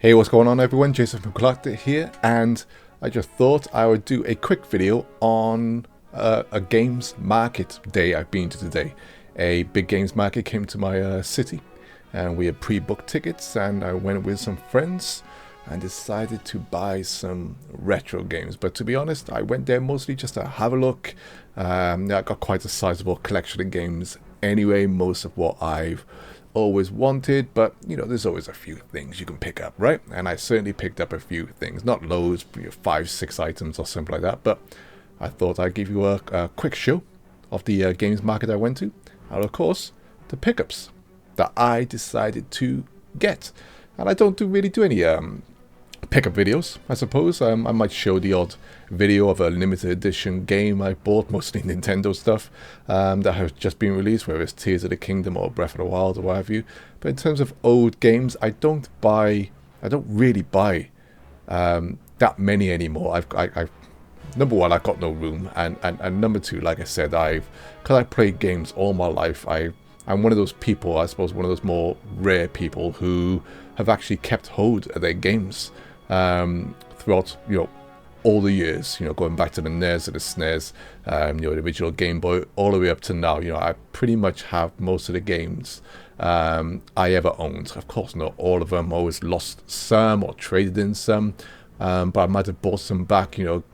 Hey, what's going on everyone? Jason from Collector here, and I just thought I would do a quick video on a games market day I've been to today. A big games market came to my city, and we had pre-booked tickets, and I went with some friends and decided to buy some retro games. But to be honest, I went there mostly just to have a look. I got quite a sizable collection of games anyway, most of what I've always wanted, but you know, there's always a few things you can pick up, right? And I certainly picked up a few things, not loads, 5-6 items or something like that, but I thought I'd give you a quick show of the games market I went to, and of course the pickups that I decided to get. And I don't really do any pickup videos, I suppose. I might show the odd video of a limited edition game I bought, mostly Nintendo stuff, that has just been released, whether it's Tears of the Kingdom or Breath of the Wild or what have you. But in terms of old games, I don't really buy that many anymore. I've number one, I've got no room, and number two, like I said, because I played games all my life, I'm one of those people, I suppose, one of those more rare people who have actually kept hold of their games throughout, you know, all the years, you know, going back to the NES and the SNES, you know, the original Game Boy, all the way up to now. You know, I pretty much have most of the games I ever owned. Of course, not all of them. I always lost some or traded in some, but I might have bought some back, you know,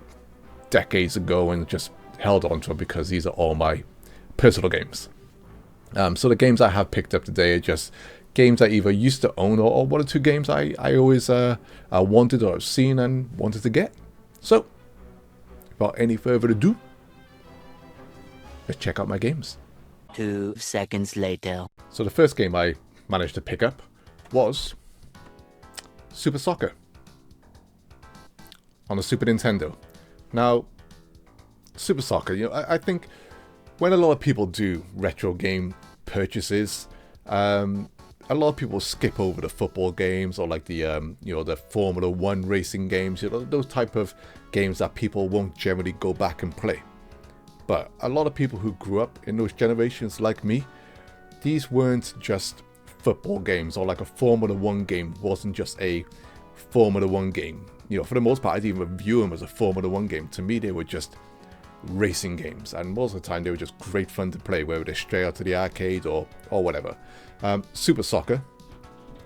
decades ago and just held on to them because these are all my personal games. So the games I have picked up today are just games I either used to own or one or two games I always wanted or have seen and wanted to get. So, without any further ado, let's check out my games. 2 seconds later. So the first game I managed to pick up was Super Soccer on the Super Nintendo. Now, Super Soccer, you know, I think when a lot of people do retro game purchases, a lot of people skip over the football games or like the you know, the Formula 1 racing games, you know, those type of games that people won't generally go back and play. But a lot of people who grew up in those generations like me, these weren't just football games, or like a Formula 1 game wasn't just a Formula 1 game. You know, for the most part, I didn't even view them as a Formula 1 game. To me, they were just racing games, and most of the time they were just great fun to play, whether they're straight out to the arcade or whatever. Super Soccer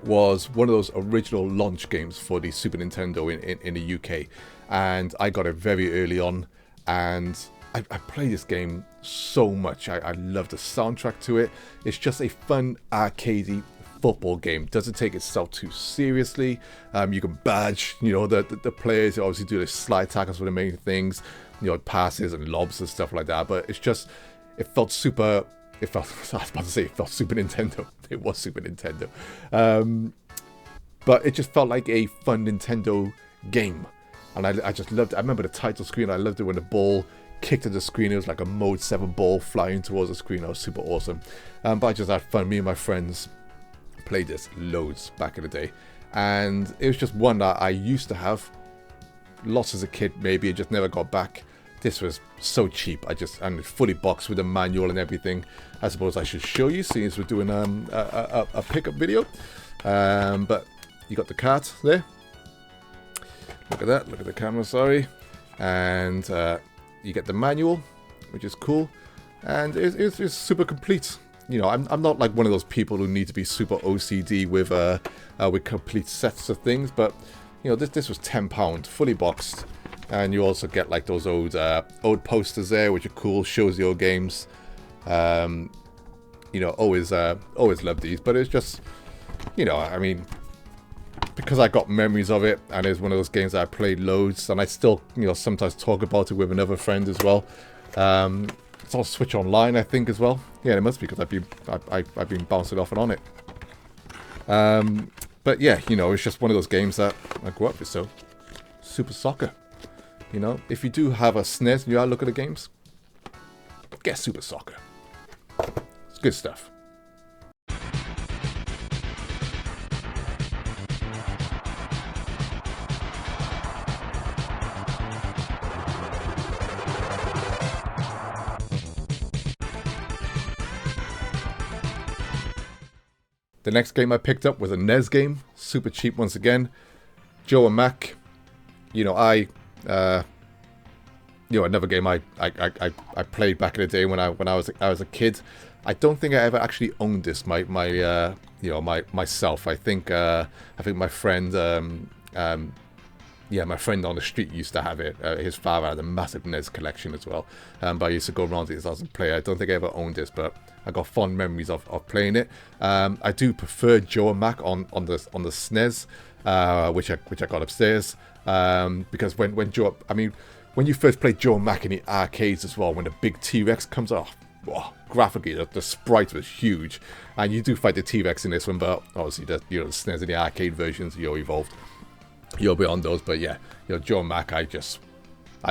was one of those original launch games for the Super Nintendo in the UK, and I got it very early on, and I played this game so much. I love the soundtrack to it. It's just a fun arcadey football game. Doesn't take itself too seriously. You can badge, you know, the players. You obviously do the slide tackles for the main things, you know, passes and lobs and stuff like that. But it's just, it felt super. I was about to say it felt Super Nintendo. It was Super Nintendo, but it just felt like a fun Nintendo game, and I just loved it. I remember the title screen. I loved it when the ball kicked at the screen. It was like a Mode 7 ball flying towards the screen. That was super awesome. But I just had fun. Me and my friends played this loads back in the day, and it was just one that I used to have lots as a kid, maybe, and just never got back. This was so cheap. And fully boxed with a manual and everything. I suppose I should show you, seeing as we're doing a pickup video. But you got the cart there. Look at that. Look at the camera. Sorry. And you get the manual, which is cool, and it's super complete. You know, I'm not like one of those people who need to be super OCD with complete sets of things, but you know, this was £10, fully boxed. And you also get like those old posters there, which are cool. Shows the old games. You know, always loved these. But it's just, you know, I mean, because I got memories of it, and it's one of those games that I played loads, and I still, you know, sometimes talk about it with another friend as well. It's on Switch Online, I think, as well. Yeah, it must be, because I've been bouncing off and on it. But yeah, you know, it's just one of those games that I grew up with. So, Super Soccer. You know, if you do have a SNES and you are looking at games, get Super Soccer. It's good stuff. The next game I picked up was a NES game, super cheap once again. Joe and Mac, you know, another game I played back in the day when I was a kid. I don't think I ever actually owned this myself. I think my friend my friend on the street used to have it. His father had a massive NES collection as well. But I used to go around it as a player. I don't think I ever owned this, but I got fond memories of playing it. I do prefer Joe and Mac on the SNES, which I got upstairs. Because when you first play Joe and Mac in the arcades as well, when the big T-Rex comes off, graphically the sprite was huge, and you do fight the T-Rex in this one, but obviously the SNES and the arcade versions evolved beyond those. But yeah, Joe and Mac, I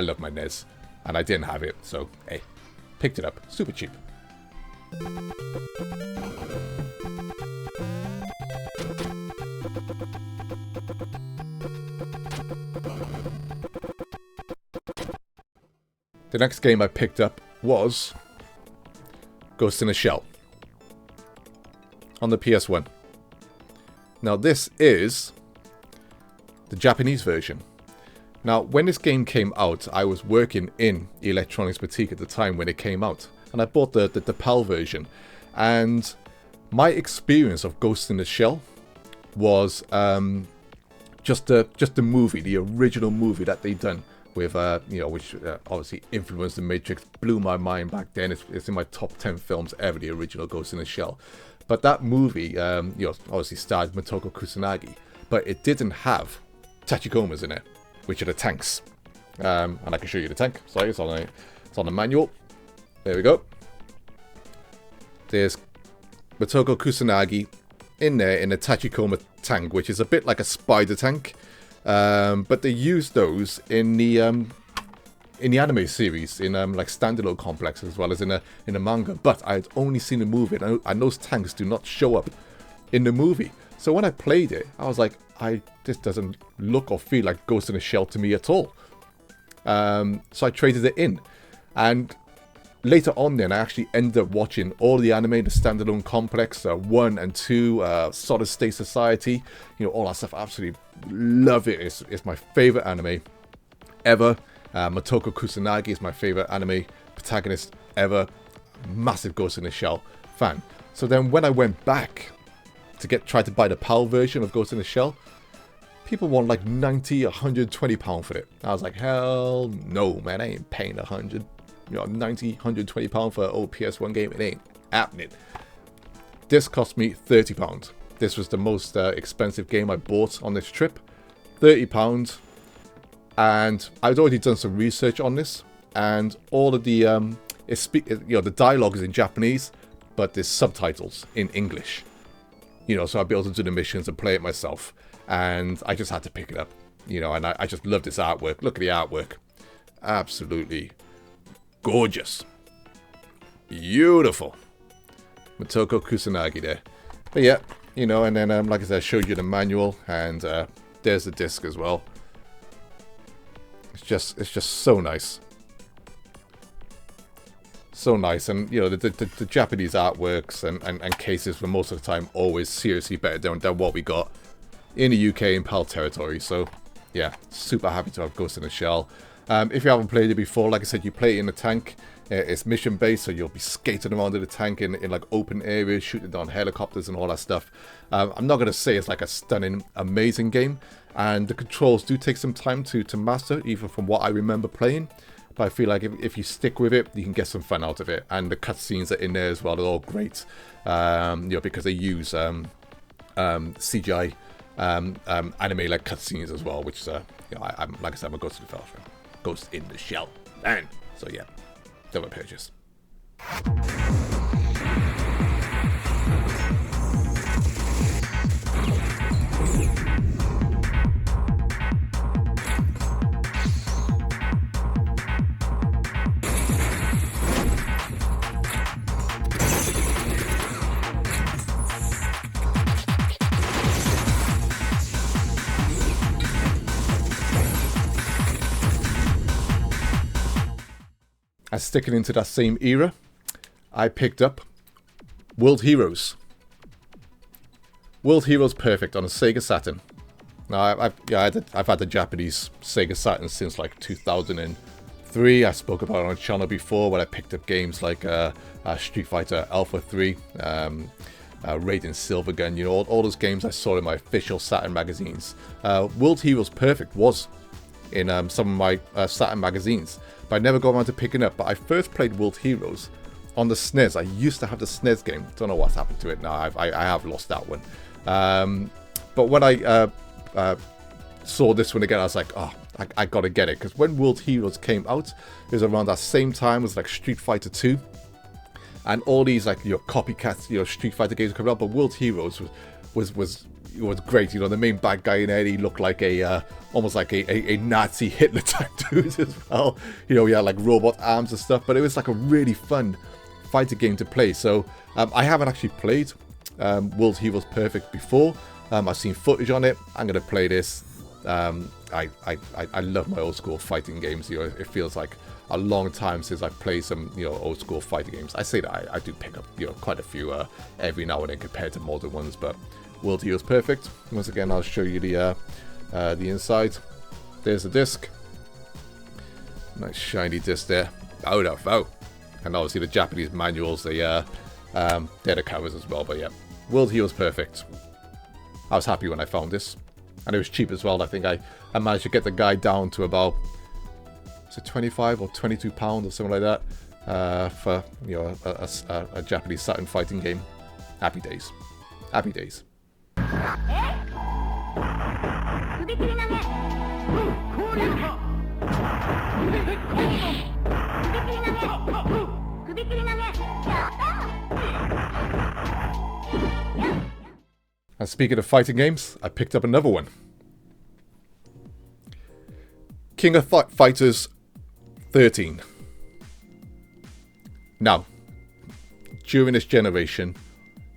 love my NES, and I didn't have it, so hey, picked it up, super cheap. The next game I picked up was Ghost in the Shell on the PS1. Now this is the Japanese version. Now when this game came out, I was working in Electronics Boutique at the time when it came out, and I bought the PAL version. And my experience of Ghost in the Shell was just the movie, the original movie that they done with which obviously influenced The Matrix, blew my mind back then. It's in my top 10 films ever, the original Ghost in the Shell. But that movie obviously starred Motoko Kusanagi, but it didn't have Tachikomas in it, which are the tanks. And I can show you the tank. Sorry, it's on the manual. There we go. There's Motoko Kusanagi in there in a Tachikoma tank, which is a bit like a spider tank. But they use those in the anime series, in like standalone complex, as well as in a manga. But I had only seen the movie, and those tanks do not show up in the movie. So when I played it, I was like, this doesn't look or feel like Ghost in the Shell to me at all. So I traded it in, and later on then I actually ended up watching all the anime, the standalone complex, 1 and 2, Solid State Society, all that stuff. I absolutely love it. It's my favorite anime ever. Motoko Kusanagi is my favorite anime protagonist ever. Massive Ghost in the Shell fan. So then when I went back to try to buy the PAL version of Ghost in the Shell, people want like 90, 120 pounds for it. I was like, hell no, man, I ain't paying 100. 90, 120 pounds for an old PS1 game. It ain't happening. This cost me 30 pounds. This was the most expensive game I bought on this trip. 30 pounds. And I'd already done some research on this, and all of the the dialogue is in Japanese, but there's subtitles in English. So I'd be able to do the missions and play it myself. And I just had to pick it up. And I just love this artwork. Look at the artwork. Absolutely gorgeous. Beautiful. Motoko Kusanagi there. But yeah, and then like I said, I showed you the manual, and there's the disc as well. It's just so nice. So nice. And the Japanese artworks and cases were most of the time always seriously better than what we got in the UK in PAL territory. So yeah, super happy to have Ghost in the Shell. If you haven't played it before, like I said, you play it in the tank. It's mission based, so you'll be skating around in the tank in like open areas, shooting down helicopters and all that stuff. I'm not going to say it's like a stunning, amazing game, and the controls do take some time to master, even from what I remember playing. But I feel like if you stick with it, you can get some fun out of it. And the cutscenes are in there as well. They're all great, because they use CGI anime like cutscenes as well, which I'm like I said, I'm a Ghost in the Shell fan. Ghost in the Shell fan. So yeah, double purchase. And sticking into that same era, I picked up World Heroes. World Heroes Perfect on a Sega Saturn. No, I've had the Japanese Sega Saturn since like 2003. I spoke about it on the channel before when I picked up games like Street Fighter Alpha 3, Raiden Silvergun, you know, all those games I saw in my official Saturn magazines. World Heroes Perfect was in some of my Saturn magazines, but I never got around to picking up. But I first played World Heroes on the SNES. I used to have the SNES game. Don't know what's happened to it now. I have lost that one. But when I saw this one again, I was like, oh, I gotta get it. Because when World Heroes came out, it was around that same time as like Street Fighter 2. And all these like, you know, copycats, you know, Street Fighter games coming out. But World Heroes was great. You know, the main bad guy in it, he looked like almost like a Nazi Hitler type dude as well. You know, he had like robot arms and stuff. But it was like a really fun fighter game to play. So I haven't actually played World Heroes Perfect before. I've seen footage on it. I'm gonna play this. I love my old school fighting games. You know, it feels like a long time since I've played some, you know, old school fighting games. I say that I do pick up, you know, quite a few every now and then compared to modern ones. But World Heroes Perfect. Once again, I'll show you the inside. There's the disc. Nice shiny disc there. Out of out. And obviously the Japanese manuals, they're the covers as well. But yeah, World Heroes Perfect. I was happy when I found this, and it was cheap as well. I think I managed to get the guy down to about, is it 25 or 22 pounds or something like that, for, you know, a Japanese Saturn fighting game. Happy days, happy days. And speaking of fighting games, I picked up another one. King of Fighters 13. Now, during this generation,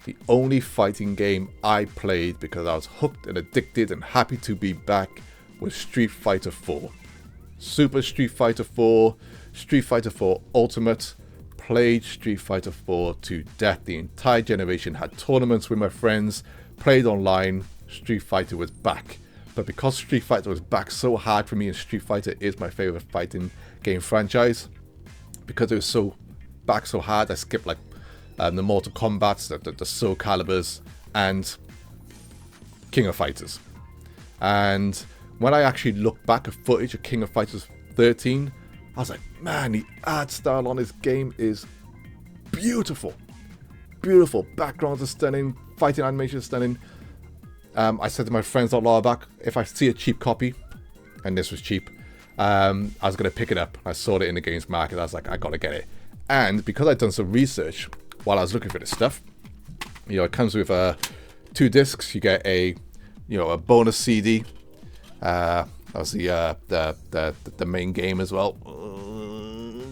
the only fighting game I played because I was hooked and addicted and happy to be back was Street Fighter 4. Super Street Fighter 4, Street Fighter 4 Ultimate. Played Street Fighter 4 to death. The entire generation had tournaments with my friends. Played online. Street Fighter was back. But because Street Fighter was back so hard for me, and Street Fighter is my favorite fighting game franchise, because it was so back so hard, I skipped like the Mortal Kombats, the Soul Caliburs, and King of Fighters. And when I actually looked back at footage of King of Fighters 13, I was like, man, the art style on this game is beautiful. Beautiful. Backgrounds are stunning. Fighting animation is stunning. I said to my friends a while back, if I see a cheap copy, and this was cheap, I was going to pick it up. I saw it in the games market. I was like, I got to get it. And because I'd done some research while I was looking for this stuff, you know, it comes with 2 discs. You get a bonus CD. Obviously, the main game as well.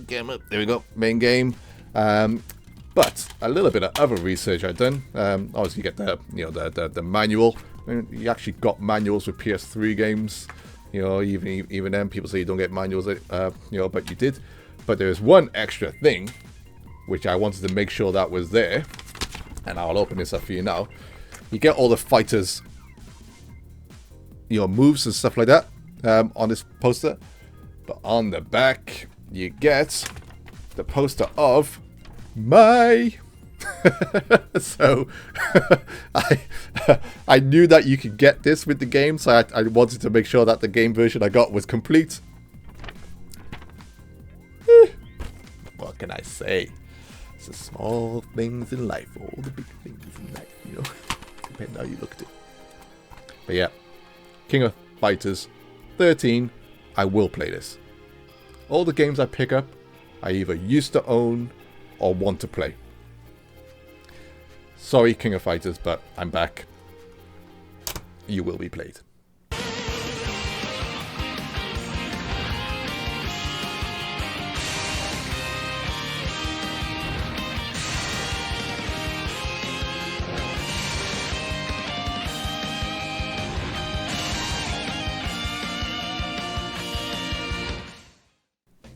There we go, main game. But a little bit of other research I've done. Obviously, you get the manual. I mean, you actually got manuals with PS3 games. You know, even then, people say you don't get manuals. You know, but you did. But there's one extra thing, which I wanted to make sure that was there, and I'll open this up for you now. You get all the fighters, you know, moves and stuff like that on this poster, but on the back you get the poster of Mai. So I knew that you could get this with the game, so I wanted to make sure that the game version I got was complete. What can I say? It's the small things in life, all the big things in life, you know. Depending how you look at it. But yeah, King of Fighters 13, I will play this. All the games I pick up, I either used to own or want to play. Sorry, King of Fighters, but I'm back. You will be played.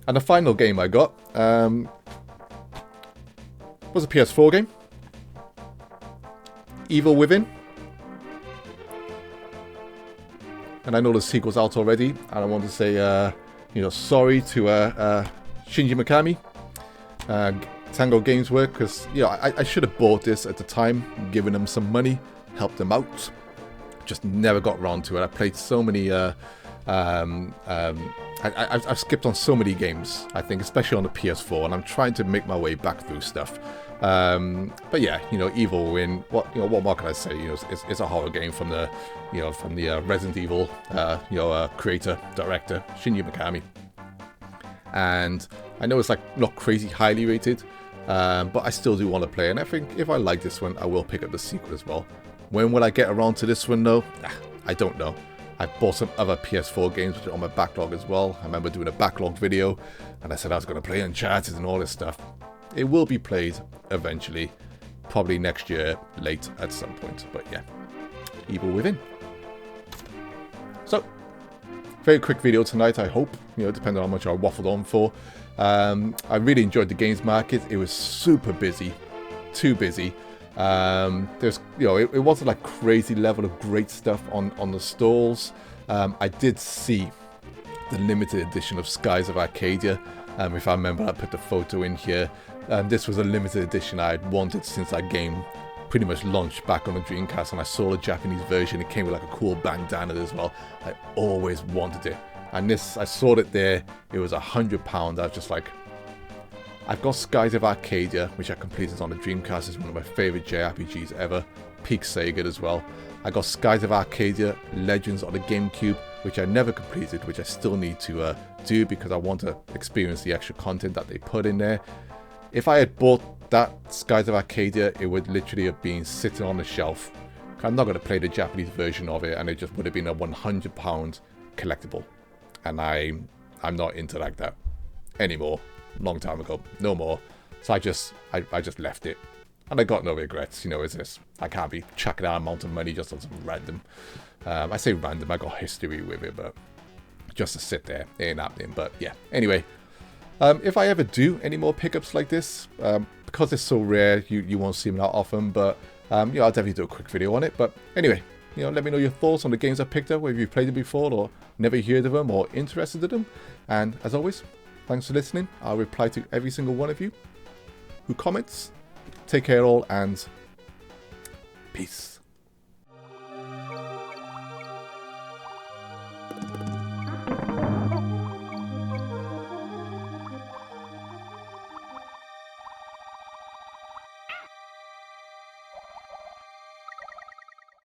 And the final game I got was a PS4 game. Evil Within. and I know the sequel's out already, and I want to say, sorry to Shinji Mikami, Tango Games Work, because I should have bought this at the time, given them some money, helped them out. Just never got around to it. I played so many. I've skipped on so many games, I think, especially on the PS4, and I'm trying to make my way back through stuff. But yeah, Evil Within. What more can I say? It's a horror game from the Resident Evil creator, director Shinji Mikami. And I know it's like not crazy highly rated, but I still do want to play. And I think if I like this one, I will pick up the sequel as well. When will I get around to this one though? I don't know. I bought some other PS4 games which are on my backlog as well. I remember doing a backlog video, and I said I was going to play Uncharted and all this stuff. It will be played eventually, probably next year, late at some point. But yeah, Evil Within. So, very quick video tonight, I hope, depending on how much I waffled on for. I really enjoyed the games market. It was super busy, too busy. There's, it wasn't like crazy level of great stuff on the stalls. I did see the limited edition of Skies of Arcadia. If I remember, I put the photo in here. This was a limited edition I had wanted since that game pretty much launched back on the Dreamcast, and I saw the Japanese version. It came with like a cool bandana as well. I always wanted it, and this, I saw it there. It was £100. I was just like, I've got Skies of Arcadia, which I completed on the Dreamcast. It's one of my favorite JRPGs ever. Peak Saga as well. I got Skies of Arcadia Legends on the GameCube, which I never completed, which I still need to do because I want to experience the extra content that they put in there. If I had bought that Skies of Arcadia, it would literally have been sitting on the shelf. I'm not going to play the Japanese version of it, and it just would have been a £100 collectible. And I'm not into like that anymore. Long time ago, no more. So I just left it, and I got no regrets. It's this, I can't be chucking out an amount of money just on some random. I say random. I got history with it, but just to sit there, it ain't happening. But yeah. Anyway, if I ever do any more pickups like this, because it's so rare, you won't see them that often. But I'll definitely do a quick video on it. But anyway, let me know your thoughts on the games I picked up, whether you've played them before or never heard of them or interested in them. And as always, thanks for listening. I'll reply to every single one of you who comments. Take care all, and peace.